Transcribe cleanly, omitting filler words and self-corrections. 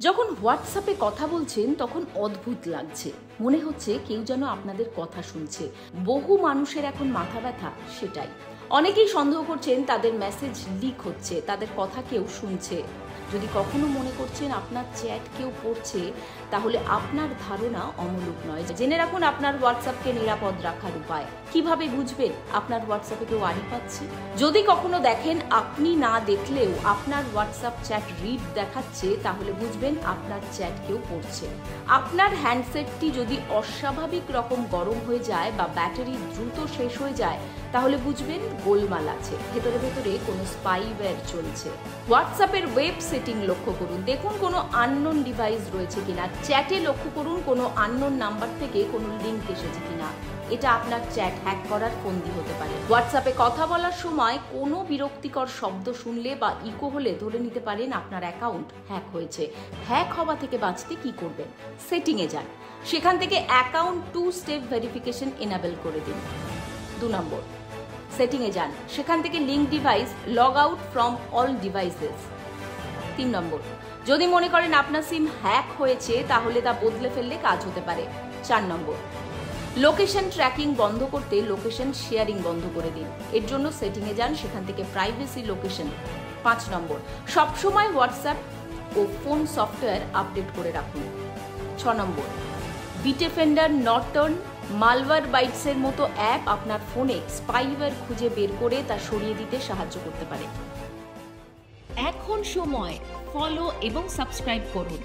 যখন হোয়াটসঅ্যাপে কথা বলছেন তখন অদ্ভুত লাগছে, মনে হচ্ছে কেউ যেন আপনাদের কথা শুনছে। বহু মানুষের এখন মাথা ব্যথা সেটাই। অনেকেই সন্দেহ করছেন তাদের মেসেজ লিক হচ্ছে, তাদের কথা কেউ শুনছে। যদি কখনো মনে করছেন আপনার চ্যাট কেউ পড়ছে, তাহলে আপনার ধারণা অমূলক নয়। জেনে রাখুন আপনার হোয়াটসঅ্যাপকে নিরাপদ রাখার উপায়। কিভাবে বুঝবেন আপনার হোয়াটসঅ্যাপে কেউ আড়ি পাচ্ছে? যদি কখনো দেখেন আপনি না দেখলেও আপনার হোয়াটসঅ্যাপ চ্যাট রিড দেখাচ্ছে, তাহলে বুঝবেন আপনার চ্যাট কেউ পড়ছে। আপনার হ্যান্ডসেটটি যদি অস্বাভাবিক রকম গরম হয়ে যায় বা ব্যাটারি দ্রুত শেষ হয়ে যায়, তাহলে বুঝবেন গোলমাল আছে, ভেতরে ভেতরে কোনো স্পাইওয়্যার চলছে। হোয়াটসঅ্যাপের ওয়েব সেটিং লক্ষ্য করুন, দেখুন কোনো আননোন ডিভাইস রয়েছে কিনা। চ্যাটে লক্ষ্য করুন কোনো আননোন নাম্বার থেকে কোনো লিঙ্ক এসেছে কিনা। এটা আপনার চ্যাট হ্যাক করার ফন্দি হতে পারে। হোয়াটসঅ্যাপে কথা বলার সময় কোনো বিরক্তিকর শব্দ শুনলে বা ইকো হলে ধরে নিতে পারেন আপনার অ্যাকাউন্ট হ্যাক হয়েছে। হ্যাক হওয়া থেকে বাঁচতে কি করবেন? সেটিংয়ে যান, সেখান থেকে অ্যাকাউন্ট 2 স্টেপ ভেরিফিকেশন এনাবেল করে দিন। 2 নম্বর, সেটিংয়ে যান, সেখান থেকে link device log out from all devices. 3 নম্বর, যদি মনে করেন আপনার সিম হ্যাক হয়েছে, তাহলে তা বদলে ফেললে কাজ হতে পারে। 4 নম্বর, লোকেশন ট্র্যাকিং বন্ধ করতে লোকেশন শেয়ারিং বন্ধ করে দিন। এর জন্য সেটিংয়ে যান, সেখান থেকে প্রাইভেসি লোকেশন। 5 নম্বর, সবসময় হোয়াটসঅ্যাপ ও ফোন সফটওয়্যার আপডেট করে রাখুন। 6 নম্বর, বিটেফেন্ডার, নর্টন, মালওয়্যার বাইটসের মতো অ্যাপ আপনার ফোনে স্পাইওয়্যার খুঁজে বের করে তা সরিয়ে দিতে সাহায্য করতে পারে। এখন সময় ফলো এবং সাবস্ক্রাইব করুন